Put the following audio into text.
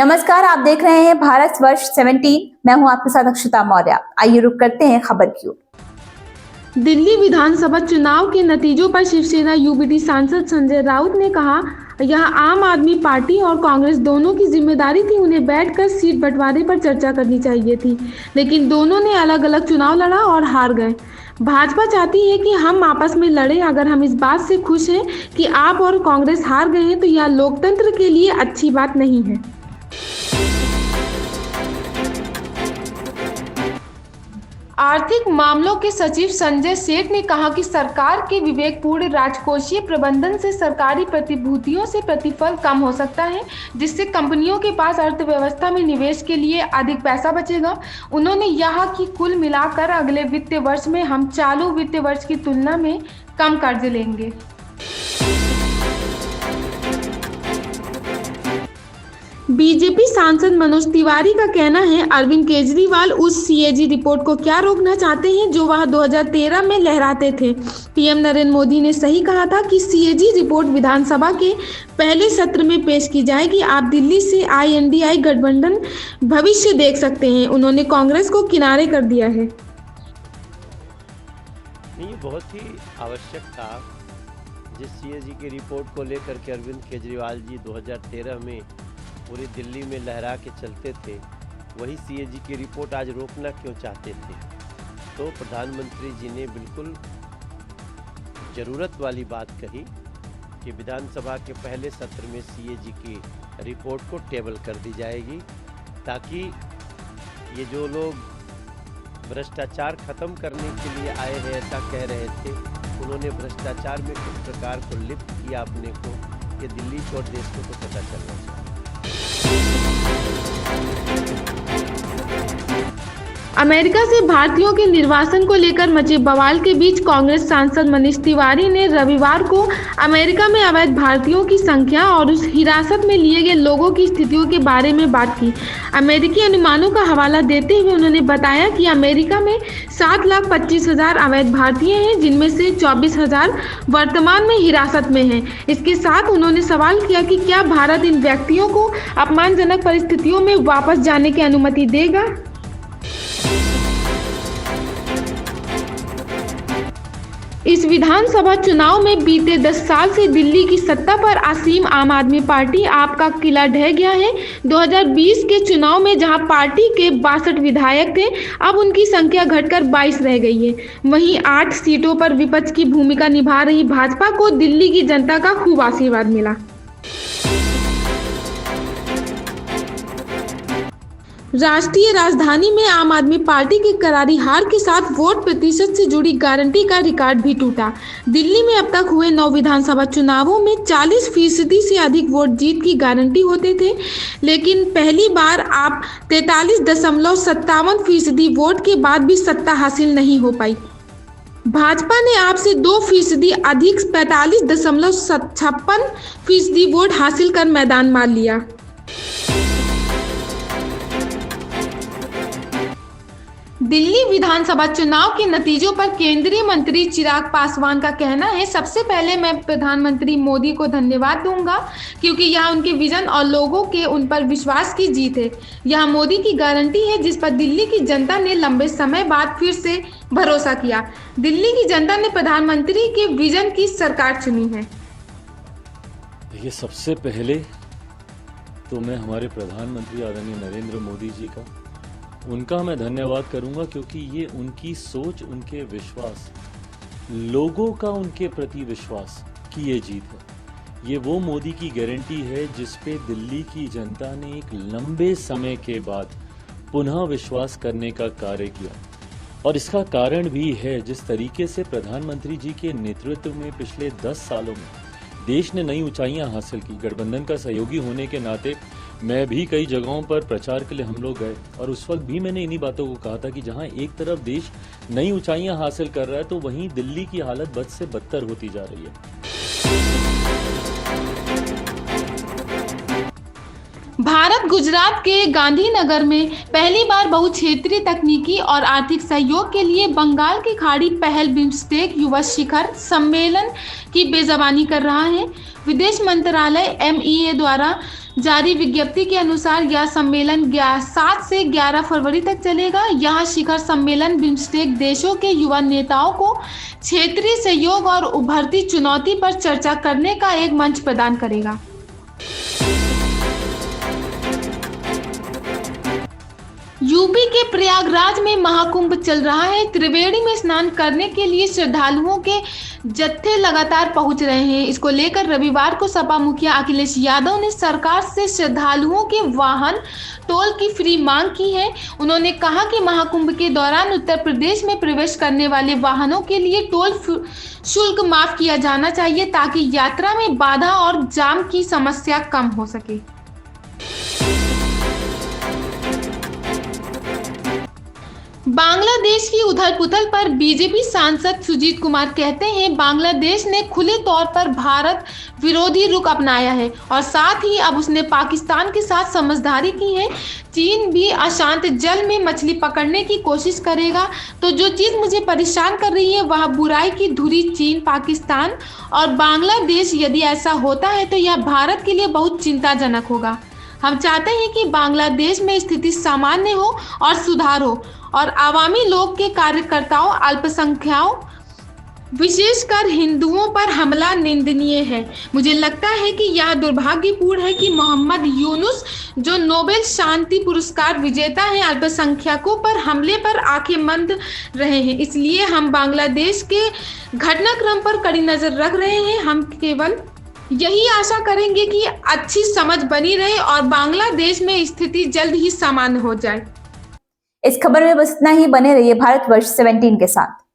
नमस्कार, आप देख रहे हैं भारत वर्ष 17। मैं हूं आपके साथ अक्षता मौर्य। आइए रुक करते हैं खबर की ओर। दिल्ली विधानसभा चुनाव के नतीजों पर शिवसेना यूबीटी सांसद संजय राउत ने कहा, यह आम आदमी पार्टी और कांग्रेस दोनों की जिम्मेदारी थी। उन्हें बैठकर सीट बंटवारे पर चर्चा करनी चाहिए थी, लेकिन दोनों ने अलग अलग चुनाव लड़ा और हार गए। भाजपा चाहती है कि हम आपस में लड़ें। अगर हम इस बात से खुश हैं कि आप और कांग्रेस हार गए हैं, तो यह लोकतंत्र के लिए अच्छी बात नहीं है। आर्थिक मामलों के सचिव संजय सेठ ने कहा कि सरकार के विवेकपूर्ण राजकोषीय प्रबंधन से सरकारी प्रतिभूतियों से प्रतिफल कम हो सकता है, जिससे कंपनियों के पास अर्थव्यवस्था में निवेश के लिए अधिक पैसा बचेगा। उन्होंने यह कि कुल मिलाकर अगले वित्तीय वर्ष में हम चालू वित्तीय वर्ष की तुलना में कम कर्ज लेंगे। बीजेपी सांसद मनोज तिवारी का कहना है, अरविंद केजरीवाल उस सीएजी रिपोर्ट को क्या रोकना चाहते हैं जो वह 2013 में लहराते थे। पीएम नरेंद्र मोदी ने सही कहा था कि सीएजी रिपोर्ट विधानसभा के पहले सत्र में पेश की जाएगी। आप दिल्ली से INDI गठबंधन भविष्य देख सकते हैं। उन्होंने कांग्रेस को किनारे कर दिया है। ये बहुत ही आवश्यक था। जिस सीएजी की रिपोर्ट को लेकर के अरविंद केजरीवाल जी 2013 में पूरी दिल्ली में लहरा के चलते थे, वही सीएजी की रिपोर्ट आज रोकना क्यों चाहते थे। तो प्रधानमंत्री जी ने बिल्कुल ज़रूरत वाली बात कही कि विधानसभा के पहले सत्र में सीएजी की रिपोर्ट को टेबल कर दी जाएगी, ताकि ये जो लोग भ्रष्टाचार ख़त्म करने के लिए आए हैं ऐसा कह रहे थे, उन्होंने भ्रष्टाचार में किस प्रकार को लिप्त किया अपने को, ये दिल्ली को और देश को तो पता चलना चाहिए। अमेरिका से भारतीयों के निर्वासन को लेकर मचे बवाल के बीच कांग्रेस सांसद मनीष तिवारी ने रविवार को अमेरिका में अवैध भारतीयों की संख्या और उस हिरासत में लिए गए लोगों की स्थितियों के बारे में बात की। अमेरिकी अनुमानों का हवाला देते हुए उन्होंने बताया कि अमेरिका में 7,25,000 अवैध भारतीय हैं, जिनमें से 24,000 वर्तमान में हिरासत में हैं। इसके साथ उन्होंने सवाल किया कि क्या भारत इन व्यक्तियों को अपमानजनक परिस्थितियों में वापस जाने की अनुमति देगा। इस विधानसभा चुनाव में बीते 10 साल से दिल्ली की सत्ता पर आसीन आम आदमी पार्टी आप का किला ढह गया है। 2020 के चुनाव में जहां पार्टी के 62 विधायक थे, अब उनकी संख्या घटकर 22 रह गई है। वहीं 8 सीटों पर विपक्ष की भूमिका निभा रही भाजपा को दिल्ली की जनता का खूब आशीर्वाद मिला। राष्ट्रीय राजधानी में आम आदमी पार्टी की करारी हार के साथ वोट प्रतिशत से जुड़ी गारंटी का रिकॉर्ड भी टूटा। दिल्ली में अब तक हुए 9 विधानसभा चुनावों में 40% से अधिक वोट जीत की गारंटी होते थे, लेकिन पहली बार आप 43.57% वोट के बाद भी सत्ता हासिल नहीं हो पाई। भाजपा ने आपसे 2% अधिक 45.56% वोट हासिल कर मैदान मार लिया। दिल्ली विधानसभा चुनाव के नतीजों पर केंद्रीय मंत्री चिराग पासवान का कहना है, सबसे पहले मैं प्रधानमंत्री मोदी को धन्यवाद दूंगा, क्योंकि यह उनके विजन और लोगों के उन पर विश्वास की जीत है। यह मोदी की गारंटी है जिस पर दिल्ली की जनता ने लंबे समय बाद फिर से भरोसा किया। दिल्ली की जनता ने प्रधानमंत्री के विजन की सरकार चुनी है। देखिए, सबसे पहले तो मैं हमारे प्रधानमंत्री आदरणीय नरेंद्र मोदी जी का उनका मैं धन्यवाद करूंगा, क्योंकि ये उनकी सोच, उनके विश्वास, लोगों का उनके प्रति विश्वास की ये जीत है। ये वो मोदी की गारंटी है जिस पे दिल्ली की जनता ने एक लंबे समय के बाद पुनः विश्वास करने का कार्य किया। और इसका कारण भी है जिस तरीके से प्रधानमंत्री जी के नेतृत्व में पिछले 10 सालों में देश ने नई ऊंचाइयां हासिल की। गठबंधन का सहयोगी होने के नाते मैं भी कई जगहों पर प्रचार के लिए हम लोग गए, और उस वक्त भी मैंने इन्हीं बातों को कहा था कि जहां एक तरफ देश नई ऊंचाइयां हासिल कर रहा है, तो वहीं दिल्ली की हालत बद से बदतर होती जा रही है। भारत गुजरात के गांधीनगर में पहली बार बहुक्षेत्रीय तकनीकी और आर्थिक सहयोग के लिए बंगाल की खाड़ी पहल बिम्स्टेक युवा शिखर सम्मेलन की मेजबानी कर रहा है। विदेश मंत्रालय MEA द्वारा जारी विज्ञप्ति के अनुसार यह सम्मेलन 7 से 11 फरवरी तक चलेगा। यह शिखर सम्मेलन बिम्स्टेक देशों के युवा नेताओं को क्षेत्रीय सहयोग और उभरती चुनौती पर चर्चा करने का एक मंच प्रदान करेगा। यूपी के प्रयागराज में महाकुंभ चल रहा है। त्रिवेणी में स्नान करने के लिए श्रद्धालुओं के जत्थे लगातार पहुंच रहे हैं। इसको लेकर रविवार को सपा मुखिया अखिलेश यादव ने सरकार से श्रद्धालुओं के वाहन टोल की फ्री मांग की है। उन्होंने कहा कि महाकुंभ के दौरान उत्तर प्रदेश में प्रवेश करने वाले वाहनों के लिए टोल शुल्क माफ किया जाना चाहिए ताकि यात्रा में बाधा और जाम की समस्या कम हो सके। बांग्लादेश की उथल पुथल पर बीजेपी सांसद सुजीत कुमार कहते हैं, बांग्लादेश ने खुले तौर पर भारत विरोधी रुख अपनाया है और साथ ही अब उसने पाकिस्तान के साथ समझदारी की है। चीन भी अशांत जल में मछली पकड़ने की कोशिश करेगा। तो जो चीज़ मुझे परेशान कर रही है वह बुराई की धुरी चीन, पाकिस्तान और बांग्लादेश। यदि ऐसा होता है तो यह भारत के लिए बहुत चिंताजनक होगा। हम चाहते हैं कि बांग्लादेश में स्थिति सामान्य हो और सुधार हो और आवामी लोग के कार्यकर्ताओं, अल्पसंख्यकों, विशेषकर हिंदुओं पर हमला निंदनीय है। मुझे लगता है कि यह दुर्भाग्यपूर्ण है कि मोहम्मद यूनुस, जो नोबेल शांति पुरस्कार विजेता है, अल्पसंख्यकों पर हमले पर आंखें बंद रहे हैं। इसलिए हम बांग्लादेश के घटनाक्रम पर कड़ी नजर रख रहे हैं। हम केवल यही आशा करेंगे कि अच्छी समझ बनी रहे और बांग्लादेश में स्थिति जल्द ही सामान्य हो जाए। इस खबर में बस इतना ही। बने रहिए भारतवर्ष 17 के साथ।